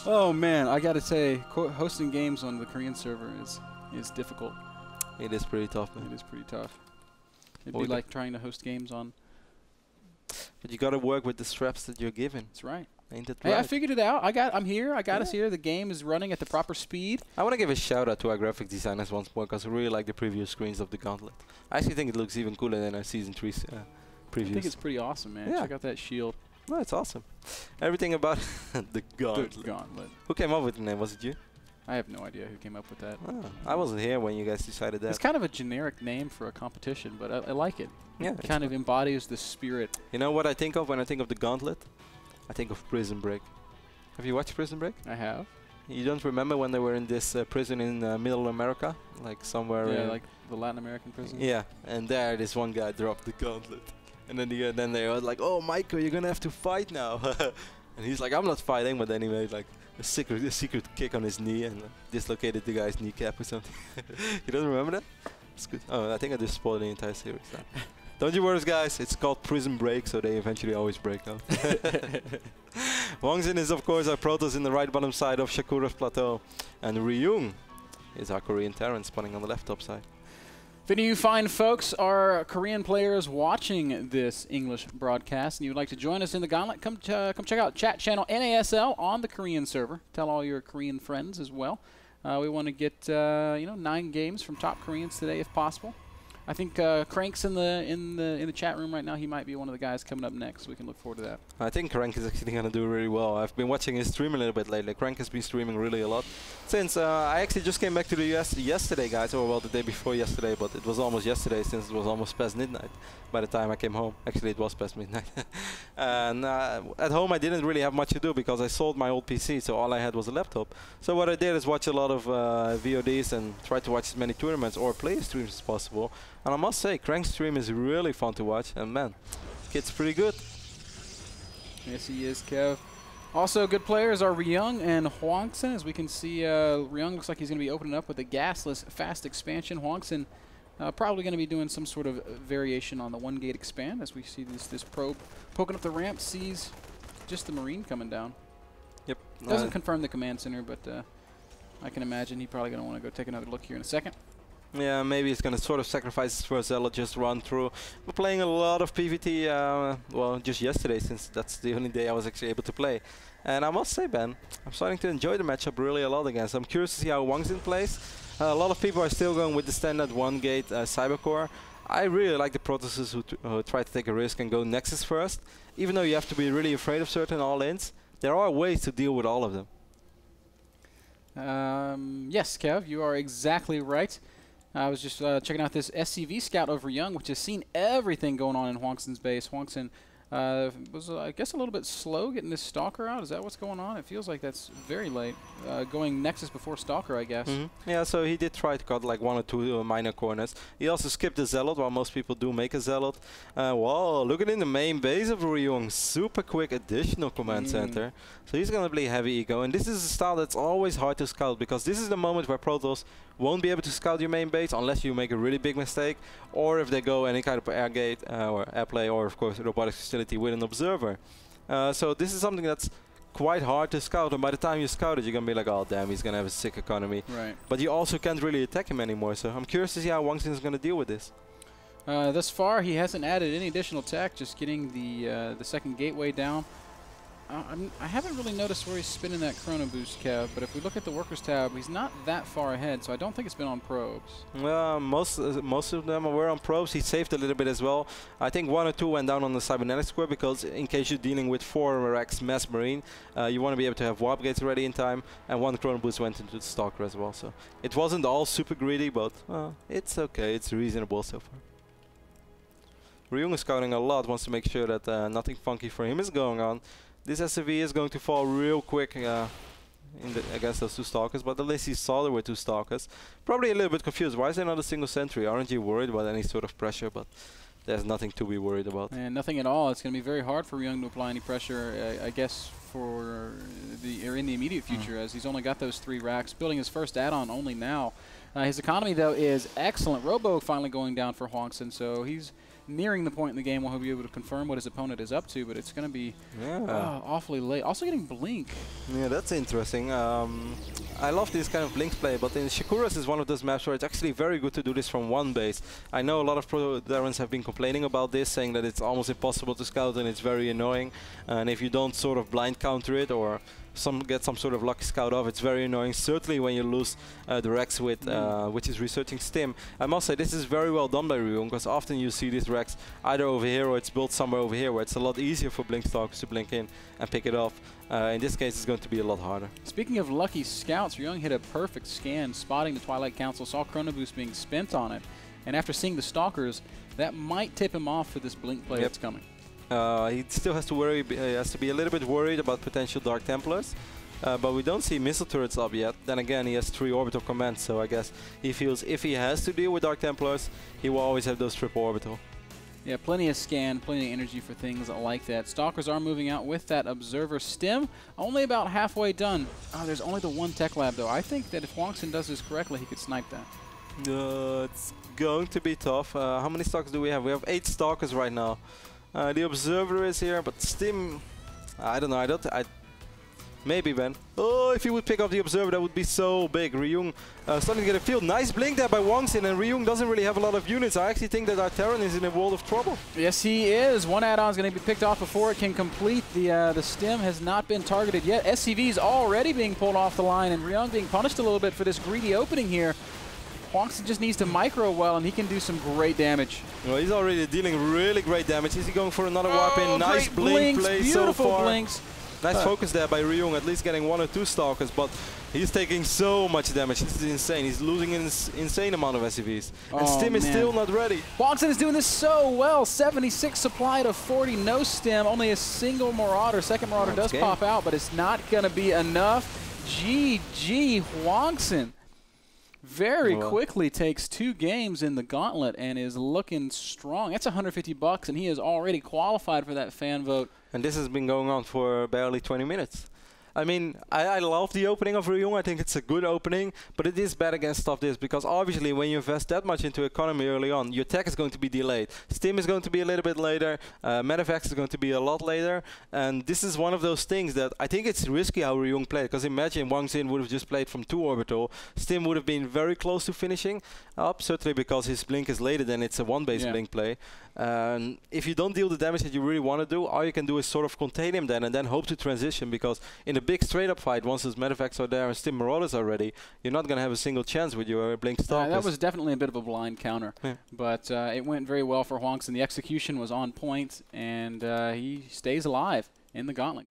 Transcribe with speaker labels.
Speaker 1: Oh man, I gotta say, hosting games on the Korean server is difficult.
Speaker 2: It is pretty tough, man.
Speaker 1: It is pretty tough. It'd be like trying to host games on.
Speaker 2: But you gotta work with the straps that you're given.
Speaker 1: That's right.
Speaker 2: Ain't that
Speaker 1: Hey,
Speaker 2: right?
Speaker 1: I figured it out. I'm here. I got us here. The game is running at the proper speed.
Speaker 2: I want to give a shout out to our graphic designers once more because I really like the preview screens of the Gauntlet. I actually think it looks even cooler than our Season 3 previews.
Speaker 1: I think it's pretty awesome, man.
Speaker 2: Yeah.
Speaker 1: Check out that shield.
Speaker 2: No, it's awesome. Everything about the Gauntlet.
Speaker 1: The Gauntlet.
Speaker 2: Who came up with the name? Was it you?
Speaker 1: I have no idea who came up with that.
Speaker 2: Oh, I wasn't here when you guys decided that.
Speaker 1: It's kind of a generic name for a competition, but I like it.
Speaker 2: Yeah,
Speaker 1: It kind of embodies the spirit.
Speaker 2: You know what I think of when I think of the Gauntlet? I think of Prison Break. Have you watched Prison Break?
Speaker 1: I have.
Speaker 2: You don't remember when they were in this prison in Middle America? Like somewhere...
Speaker 1: Yeah, like the Latin American prison.
Speaker 2: Yeah, and there this one guy dropped the Gauntlet. And then they were like, oh, Michael, you're going to have to fight now. And he's like, I'm not fighting, but then he made like a secret kick on his knee and dislocated the guy's kneecap or something. You don't remember that? It's good. Oh, I think I just spoiled the entire series now. Don't you worry, guys. It's called Prison Break, so they eventually always break up. Hwangsin is, of course, our Protoss in the right bottom side of Shakura's plateau. And Ryung is our Korean Terran spawning on the left top side.
Speaker 1: If any of you fine folks are Korean players watching this English broadcast and you would like to join us in the Gauntlet, come check out chat channel NASL on the Korean server. Tell all your Korean friends as well. We want to get 9 games from top Koreans today if possible. I think Crank's in the chat room right now. He might be one of the guys coming up next. We can look forward to that.
Speaker 2: I think Crank is actually going to do really well. I've been watching his stream a little bit lately. Crank has been streaming really a lot. Since I actually just came back to the US yesterday, guys, or well, the day before yesterday, but it was almost yesterday since it was almost past midnight by the time I came home. Actually, it was past midnight. And at home, I didn't really have much to do because I sold my old PC, so all I had was a laptop. So what I did is watch a lot of VODs and try to watch as many tournaments or play streams as possible. And I must say, Crank's stream is really fun to watch, and man, kid's pretty good.
Speaker 1: Yes, he is, Kev. Also, good players are Ryung and Hwangsin. As we can see, Ryung looks like he's going to be opening up with a gasless fast expansion. Hwangsin probably going to be doing some sort of variation on the 1-gate expand. As we see this probe poking up the ramp, sees just the Marine coming down.
Speaker 2: Yep.
Speaker 1: Doesn't confirm the command center, but I can imagine he's probably going to want to go take another look here in a second.
Speaker 2: Yeah, maybe he's going to sort of sacrifice his first zealot, just run through. We're playing a lot of PvT, well, just yesterday, since that's the only day I was actually able to play. And I must say, Ben, I'm starting to enjoy the matchup really a lot again. So I'm curious to see how Hwangsin plays. A lot of people are still going with the standard 1-gate Cybercore. I really like the Protosses who try to take a risk and go Nexus first. Even though you have to be really afraid of certain all-ins, there are ways to deal with all of them.
Speaker 1: Yes, Kev, you are exactly right. I was just checking out this SCV scout over Ryung, which has seen everything going on in Hwangsin's base. Hwangsin was, I guess, a little bit slow getting this Stalker out. Is that what's going on? It feels like that's very late. Going Nexus before Stalker, I guess.
Speaker 2: Yeah, so he did try to cut like 1 or 2 minor corners. He also skipped the Zealot, while most people do make a Zealot. Whoa, look at in the main base of Ryung. Super quick additional command center. So he's going to play heavy eco. And this is a style that's always hard to scout, because this is the moment where Protoss won't be able to scout your main base unless you make a really big mistake, or if they go any kind of air gate or airplay, or of course robotics facility with an observer. So this is something that's quite hard to scout, and by the time you scout it, you're gonna be like, oh damn, he's gonna have a sick economy.
Speaker 1: Right.
Speaker 2: But you also can't really attack him anymore. So I'm curious to see how Hwangsin is gonna deal with this.
Speaker 1: Thus far, he hasn't added any additional tech, just getting the second gateway down. I haven't really noticed where he's spinning that Chrono Boost, Kev, but if we look at the Workers tab, he's not that far ahead, so I don't think it's been on probes.
Speaker 2: Most of them were on probes. He saved a little bit as well. I think 1 or 2 went down on the Cybernetic Square, because in case you're dealing with 4 racks Mass Marine, you want to be able to have warp gates ready in time, and 1 Chrono Boost went into the Stalker as well. So it wasn't all super greedy, but it's okay. It's reasonable so far. Ryung is scouting a lot, wants to make sure that nothing funky for him is going on. This SCV is going to fall real quick against those 2 Stalkers, but at least he saw there were 2 Stalkers. Probably a little bit confused. Why is there not a single sentry? Aren't you worried about any sort of pressure? But there's nothing to be worried about.
Speaker 1: And nothing at all. It's going to be very hard for Ryung to apply any pressure, I guess, in the immediate future, as he's only got those 3 racks. Building his first add-on only now. His economy, though, is excellent. Robo finally going down for Hwangsin, so he's nearing the point in the game where he'll be able to confirm what his opponent is up to, but it's going to be awfully late. Also getting Blink.
Speaker 2: Yeah, that's interesting. I love this kind of Blink play, but in Shakuras is one of those maps where it's actually very good to do this from one base. I know a lot of pro Darrens have been complaining about this, saying that it's almost impossible to scout and it's very annoying. And if you don't sort of blind counter it or get some sort of lucky scout off, it's very annoying, certainly when you lose the Rex with which is researching Stim. I must say this is very well done by Ryung, because often you see this Rex either over here or it's built somewhere over here where it's a lot easier for Blink Stalkers to blink in and pick it off. In this case it's going to be a lot harder.
Speaker 1: Speaking of lucky scouts, Ryung hit a perfect scan spotting the Twilight Council, saw Chrono Boost being spent on it, and after seeing the Stalkers, that might tip him off for this Blink play that's coming.
Speaker 2: He still has to worry. He has to be a little bit worried about potential Dark Templars, but we don't see missile turrets up yet. Then again, he has 3 orbital commands, so I guess he feels if he has to deal with Dark Templars, he will always have those triple orbital.
Speaker 1: Yeah, plenty of scan, plenty of energy for things like that. Stalkers are moving out with that Observer Stim, only about halfway done. Oh, there's only the one Tech Lab, though. I think that if Hwangsin does this correctly, he could snipe that.
Speaker 2: It's going to be tough. How many Stalkers do we have? We have 8 Stalkers right now. The Observer is here, but Stim, I don't know. Maybe Ben. Oh, if he would pick up the Observer, that would be so big. Ryung starting to get a field. Nice blink there by Hwangsin, and Ryung doesn't really have a lot of units. I actually think that our Terran is in a world of trouble.
Speaker 1: Yes, he is. One add-on is going to be picked off before it can complete. The Stim has not been targeted yet. SCV is already being pulled off the line, and Ryung being punished a little bit for this greedy opening here. Hwangsin just needs to micro well, and he can do some great damage.
Speaker 2: Well, he's already dealing really great damage. Is he going for another warp in? Nice blink play so far.
Speaker 1: Blinks.
Speaker 2: Nice focus there by Ryung, at least getting 1 or 2 Stalkers, but he's taking so much damage. This is insane. He's losing an insane amount of SCVs. And Stim is still not ready.
Speaker 1: Hwangsin is doing this so well. 76 supply to 40, no Stim, only a single Marauder. Second Marauder does pop out, but it's not going to be enough. GG Hwangsin. Very quickly takes 2 games in the Gauntlet and is looking strong. That's $150, and he is already qualified for that fan vote.
Speaker 2: And this has been going on for barely 20 minutes. I mean, I love the opening of Ryung. I think it's a good opening, but it is bad against stuff this, because obviously when you invest that much into economy early on, your tech is going to be delayed. Stim is going to be a little bit later. Medevacs is going to be a lot later. And this is one of those things that I think it's risky how Ryung played, because imagine Hwangsin would have just played from 2 orbital. Stim would have been very close to finishing up, certainly because his blink is later than it's a 1-base blink play. If you don't deal the damage that you really want to do, all you can do is sort of contain him then and then hope to transition, because in a big straight up fight, once those Medevacs are there and Stim Marauders are ready, you're not going to have a single chance with your blink Stalkers.
Speaker 1: That was definitely a bit of a blind counter, but it went very well for Hwangsin. The execution was on point, and he stays alive in the Gauntlet.